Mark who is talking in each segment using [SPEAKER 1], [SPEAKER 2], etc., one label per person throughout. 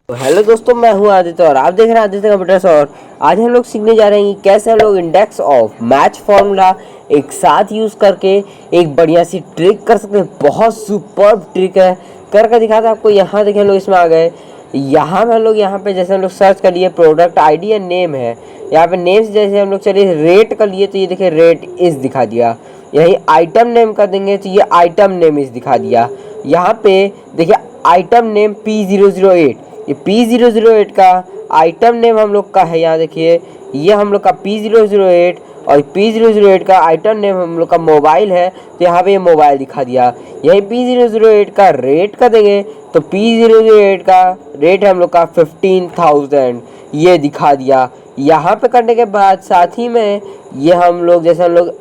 [SPEAKER 1] तो हेलो दोस्तों, मैं हूं आदित्य और आप देख रहे हैं आदित्य कंप्यूटर्स। और आज हम लोग सीखने जा रहे हैं कि कैसे हम लोग इंडेक्स ऑफ मैच फार्मूला एक साथ यूज़ करके एक बढ़िया सी ट्रिक कर सकते हैं। बहुत सुपर्ब ट्रिक है, करके दिखाते हैं आपको। यहाँ देखिए हम लोग इसमें आ गए। यहाँ में हम लोग जैसे हम लोग सर्च कर लिए प्रोडक्ट आईडी या नेम है। यहाँ पे नेम से जैसे हम लोग चलिए रेट कर लिए तो ये देखिए रेट इस दिखा दिया। यही आइटम नेम कर देंगे तो ये आइटम नेम इस दिखा दिया। यहाँ पे देखिए आइटम नेम P008, ये P008 का आइटम नेम हम लोग का है। यहाँ देखिए ये हम लोग का P008 और P008 का आइटम नेम हम लोग का मोबाइल है, तो यहाँ पे ये मोबाइल दिखा दिया। यही P008 का रेट का देंगे तो P008 का रेट है हम लोग का 15,000, ये दिखा दिया। यहाँ पे करने के बाद साथ ही में ये हम लोग जैसे हम लोग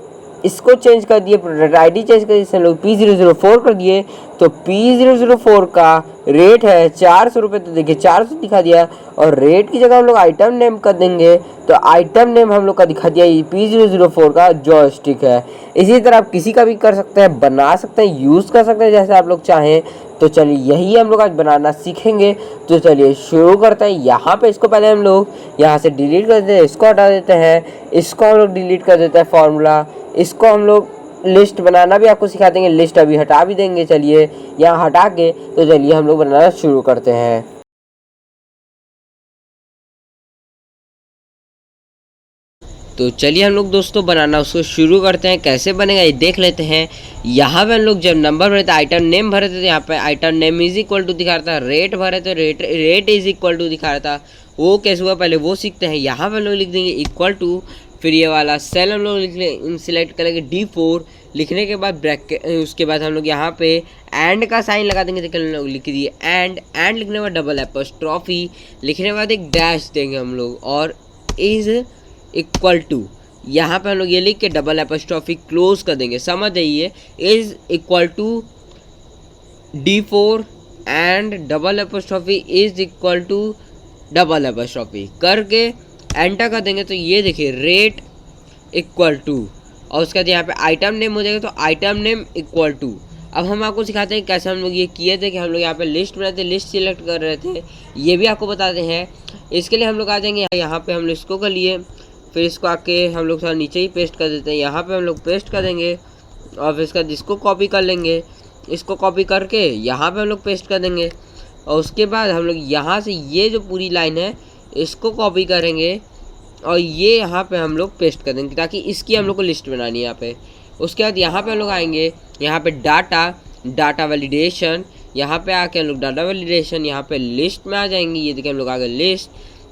[SPEAKER 1] इसको चेंज कर दिए, प्रोडक्ट आईडी चेंज कर दिए, लोग P004 कर दिए तो P004 का रेट है 400 रुपये, तो देखिए 400 दिखा दिया। और रेट की जगह हम लोग आइटम नेम कर देंगे तो आइटम नेम हम लोग का दिखा दिया ये P004 का जॉयस्टिक है। इसी तरह आप किसी का भी कर सकते हैं, बना सकते हैं, यूज़ कर सकते हैं जैसे आप लोग चाहें। तो चलिए यही हम लोग आज बनाना सीखेंगे। तो चलिए शुरू करते हैं। यहाँ पे इसको पहले हम लोग यहाँ से डिलीट कर देते हैं, इसको हटा देते हैं, इसको हम लोग डिलीट कर देते हैं फॉर्मूला। इसको हम लोग लिस्ट बनाना भी आपको सिखा देंगे, लिस्ट अभी हटा भी देंगे। चलिए यहाँ हटा के तो चलिए हम लोग बनाना शुरू करते हैं। तो चलिए हम लोग दोस्तों बनाना उसको शुरू करते हैं। कैसे बनेगा ये देख लेते हैं। यहाँ पे हम लोग जब नंबर भरे थे, आइटम नेम भरे थे, तो यहाँ पे item name is equal to दिखा रहा था, रेट भरे तो रेट इज इक्वल टू दिखा रहा था। वो कैसे हुआ पहले वो सीखते हैं। यहाँ पे हम लोग लिख देंगे इक्वल टू, फिर ये वाला सेल हम लोग सिलेक्ट करेंगे D4। लिखने के बाद ब्रैकेट, उसके बाद हम लोग यहाँ पे एंड का साइन लगा देंगे। देखिए हम लोग लिख दिए एंड लिखने के बाद डबल एपोस्ट्रॉफी लिखने के बाद एक डैश देंगे हम लोग, और इज इक्वल टू यहाँ पे हम लोग ये लिख के डबल एपोस्ट्रॉफी क्लोज कर देंगे। समझ जाइए, is equal to D4 and double apostrophe is equal to double apostrophe करके एंटर कर देंगे। तो ये देखिए रेट इक्वल टू, और उसके बाद यहाँ पे आइटम नेम हो जाएगा तो आइटम नेम इक्वल टू। अब हम आपको सिखाते हैं कैसे हम लोग ये किए थे कि हम लोग यहाँ पे लिस्ट बनाते थे, लिस्ट सिलेक्ट कर रहे थे, ये भी आपको बताते हैं। इसके लिए हम लोग आ जाएंगे यहाँ पे, हम लोग इसको कर लिए, फिर इसको आके हम लोग थोड़ा नीचे ही पेस्ट कर देते हैं। यहाँ पे हम लोग पेस्ट कर देंगे और फिर इसका जिसको कॉपी कर लेंगे, इसको कॉपी करके यहाँ पे हम लोग पेस्ट कर देंगे। और उसके बाद हम लोग यहाँ से ये जो पूरी लाइन है इसको कॉपी करेंगे और ये यहाँ पे हम लोग पेस्ट कर देंगे, ताकि इसकी हम लोग को लिस्ट बनानी है यहाँ पे। उसके बाद यहाँ पे हम लोग आएंगे, यहाँ पे डाटा वैलिडेशन, यहाँ पे आके हम लोग डाटा वैलिडेशन, यहाँ पे लिस्ट में आ जाएंगे। ये देखिए हम लोग आ गए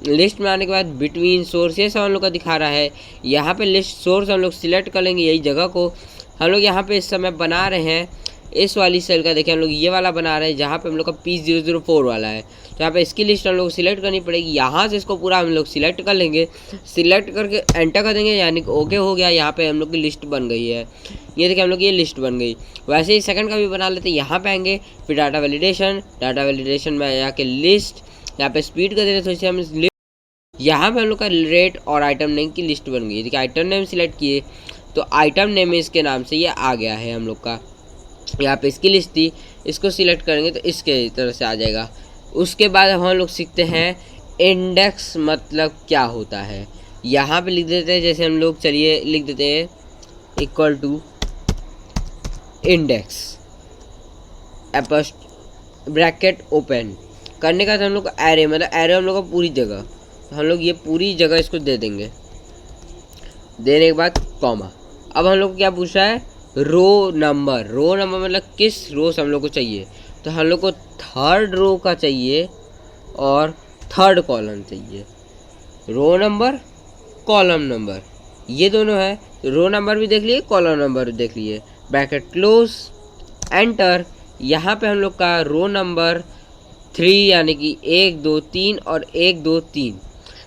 [SPEAKER 1] लिस्ट में आने के बाद बिटवीन सोर्सेस हम लोग का दिखा रहा है। यहाँ पे लिस्ट सोर्स हम लोग सिलेक्ट कर लेंगे। यही जगह को हम लोग यहाँ पे इस समय बना रहे हैं इस वाली सेल का। देखिए हम लोग ये वाला बना रहे हैं जहाँ पे हम लोग का P004 वाला है। तो यहाँ पे इसकी लिस्ट हम लोग को सिलेक्ट करनी पड़ेगी। यहाँ से इसको पूरा हम लोग सिलेक्ट कर लेंगे, सिलेक्ट करके एंटर कर देंगे, यानी कि ओके हो गया। यहाँ पे हम लोग की लिस्ट बन गई है। ये देखिए हम लोग ये लिस्ट बन गई। वैसे ही सेकंड का भी बना लेते हैं। यहाँ पे आएंगे, फिर डाटा वैलिडेशन में आके लिस्ट, यहाँ पे स्पीड कर देते तो इसे हम यहाँ पे हम लोग का रेट और आइटम नेम की लिस्ट बन गई। देखिए आइटम नेम सिलेक्ट किए तो आइटम नेम इसके नाम से ये आ गया है हम लोग का। यहाँ पे इसकी लिस्ट थी, इसको सिलेक्ट करेंगे तो इसके तरह से आ जाएगा। उसके बाद हम लोग सीखते हैं इंडेक्स मतलब क्या होता है। यहाँ पे लिख देते हैं, जैसे हम लोग चलिए लिख देते हैं equal to index bracket open करने का। तो हम लोग एरे मतलब एरे हम लोग का पूरी जगह, तो हम लोग ये पूरी जगह इसको दे देंगे। देने के बाद कॉमा। अब हम लोग क्या पूछा है, रो नंबर मतलब किस रो से हम लोग को चाहिए। तो हम लोग को थर्ड रो का चाहिए और थर्ड कॉलम चाहिए। रो नंबर कॉलम नंबर ये दोनों है। रो नंबर भी देख लिए, कॉलम नंबर भी देख लिए। Bracket close enter. यहाँ पे हम लोग का रो नंबर 3 यानी कि 1 2 3 और 1 2 3,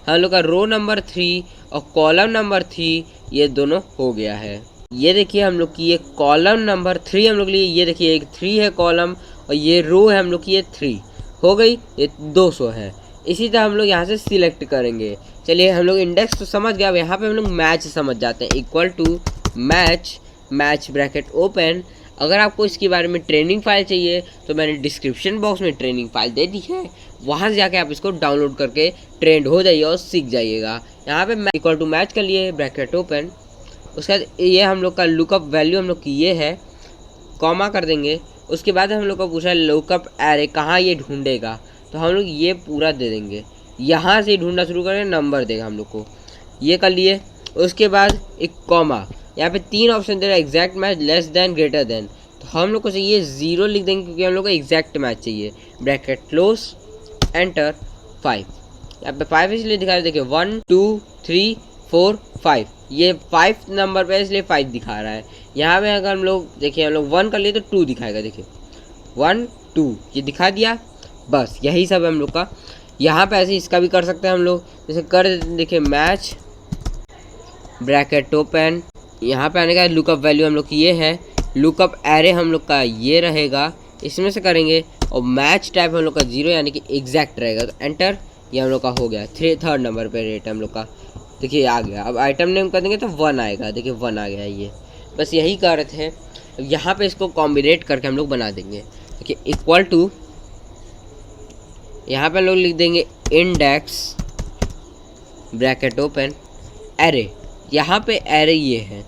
[SPEAKER 1] हम लोग का रो नंबर 3 और कॉलम नंबर 3 ये दोनों हो गया है। ये देखिए हम लोग की ये कॉलम नंबर 3 हम लोग लिए, ये देखिए एक 3 है कॉलम और ये रो है हम लोग की ये 3 हो गई, ये 200 है। इसी तरह हम लोग यहाँ से सिलेक्ट करेंगे। चलिए हम लोग इंडेक्स तो समझ गए, अब यहाँ पे हम लोग मैच समझ जाते हैं। Equal to match bracket open. अगर आपको इसके बारे में ट्रेनिंग फाइल चाहिए तो मैंने डिस्क्रिप्शन बॉक्स में ट्रेनिंग फाइल दे दी है, वहाँ से जाके आप इसको डाउनलोड करके ट्रेंड हो जाइए और सीख जाइएगा। यहाँ पे इक्वल टू मैच कर लिए, ब्रैकेट ओपन, उसके बाद ये हम लोग का लुकअप वैल्यू हम लोग की ये है, कॉमा कर देंगे। उसके बाद हम लोग को पूछा लुकअप एरे कहाँ ये ढूंढेगा, तो हम लोग ये पूरा दे देंगे, यहाँ से ढूंढना शुरू करें, नंबर देगा हम लोग को, ये कर लिए। उसके बाद एक कॉमा, यहाँ पे 3 ऑप्शन दे रहा है, exact match, less than, greater than, तो हम लोग को चाहिए 0 लिख देंगे क्योंकि हम लोग को एग्जैक्ट मैच चाहिए। ब्रैकेट क्लोज, एंटर, 5, यहाँ पे 5 इसलिए दिखा रहे, देखिए 1 2 3 4 5, ये 5 नंबर पे इसलिए 5 दिखा रहा है। यहाँ पे अगर हम लोग देखिए हम लोग 1 कर लिए तो 2 दिखाएगा, देखिए 1 2 ये दिखा दिया। बस यही सब है हम लोग का। यहाँ पे ऐसे इसका भी कर सकते हैं हम लोग, जैसे कर देखिए मैच, ब्रैकेट ओपन, यहाँ पे आने का लुकअप वैल्यू हम लोग की ये है, लुकअप एरे हम लोग का ये रहेगा, इसमें से करेंगे, और मैच टाइप हम लोग का 0 यानी कि एग्जैक्ट रहेगा, तो एंटर, ये हम लोग का हो गया। 3rd नंबर पे रेट हम लोग का, देखिए आ गया। अब आइटम नेम कर देंगे तो 1 आएगा, देखिए 1 आ गया। ये बस यही कर रहे थे। यहाँ पे इसको कॉम्बिनेट करके हम लोग बना देंगे, देखिए इक्वल टू, यहाँ पे हम लोग लिख देंगे इंडेक्स, ब्रैकेट ओपन, एरे, यहाँ पे एरे ये है,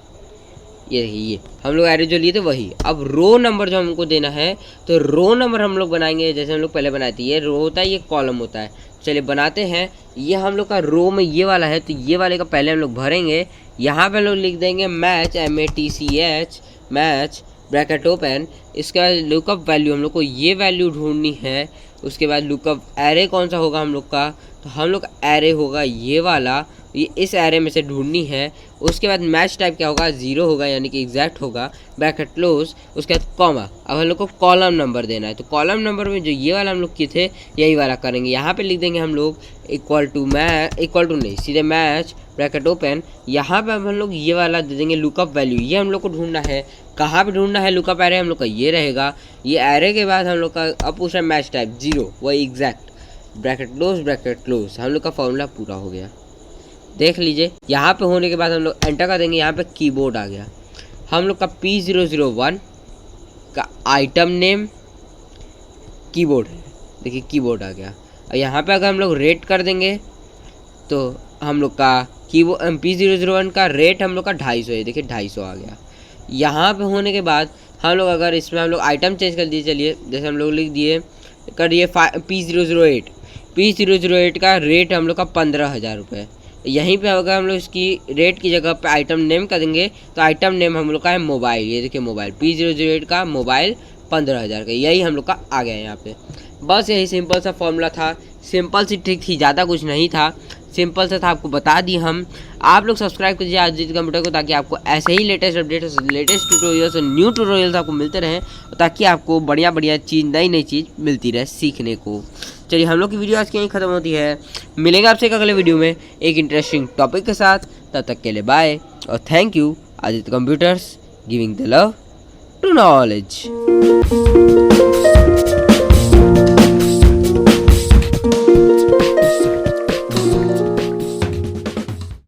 [SPEAKER 1] ये हम लोग एरे जो लिए थे वही। अब रो नंबर जो हमको देना है, तो रो नंबर हम लोग बनाएंगे जैसे हम लोग पहले बनाए थे, ये रो होता है, ये कॉलम होता है। चलिए बनाते हैं। ये हम लोग का रो में ये वाला है, तो ये वाले का पहले हम लोग भरेंगे। यहाँ पे हम लोग लिख देंगे match, MATCH, match, bracket open, इसके बाद लुकअप वैल्यू हम लोग को ये वैल्यू ढूंढनी है। उसके बाद लुकअप एरे कौन सा होगा हम लोग का, तो हम लोग एरे होगा ये वाला, ये इस एरे में से ढूंढनी है। उसके बाद मैच टाइप क्या होगा, 0 होगा यानी कि एग्जैक्ट होगा, ब्रैकेट क्लोज, उसके बाद कॉमा। अब हम लोग को कॉलम नंबर देना है, तो कॉलम नंबर में जो ये वाला हम लोग किए थे यही वाला करेंगे। यहाँ पे लिख देंगे हम लोग इक्वल टू नहीं, सीधे मैच, ब्रैकेट ओपन, यहाँ पे हम लोग ये वाला दे देंगे लुकअप वैल्यू, ये हम लोग को ढूंढना है। कहाँ पे ढूंढना है लुकअप एरे हम लोग का ये रहेगा। ये एरे के बाद हम लोग का अब पूछ रहा है मैच टाइप 0, वही एग्जैक्ट, ब्रैकेट क्लोज, हम लोग का फॉर्मूला पूरा हो गया। देख लीजिए यहाँ पे होने के बाद हम लोग एंटर कर देंगे। यहाँ पे कीबोर्ड आ गया, हम लोग का P001 का आइटम नेम कीबोर्ड है, देखिए कीबोर्ड आ गया। और यहाँ पे अगर हम लोग रेट कर देंगे तो हम लोग का कीबोर्ड P001 का रेट हम लोग का 250 है, देखिए 250 आ गया। यहाँ पे होने के बाद हम लोग अगर इसमें हम लोग आइटम चेंज कर दिए, चलिए जैसे हम लोग लिख दिए करिए P008 का रेट हम लोग का 15,000 रुपये। यहीं पे अगर हम लोग इसकी रेट की जगह पे आइटम नेम कर देंगे तो आइटम नेम हम लोग का है मोबाइल, ये देखिए मोबाइल, P008 का मोबाइल 15,000 का, यही हम लोग का आ गया है यहाँ पे। बस यही सिंपल सा फॉर्मूला था, सिंपल सी ट्रिक थी, ज़्यादा कुछ नहीं था, सिंपल सा था, आपको बता दी हम। आप लोग सब्सक्राइब कीजिए आदित्य कंप्यूटर को, ताकि आपको ऐसे ही लेटेस्ट अपडेट्स, लेटेस्ट ट्यूटोरियल्स और न्यू ट्यूटोरियल्स आपको मिलते रहें, ताकि आपको बढ़िया चीज़, नई चीज़ मिलती रहे सीखने को। चलिए हम लोग की वीडियो आज की यहीं ख़त्म होती है, मिलेंगे आपसे एक अगले वीडियो में एक इंटरेस्टिंग टॉपिक के साथ। तब तक के लिए बाय और thank you. Aditya computers, giving the love to knowledge.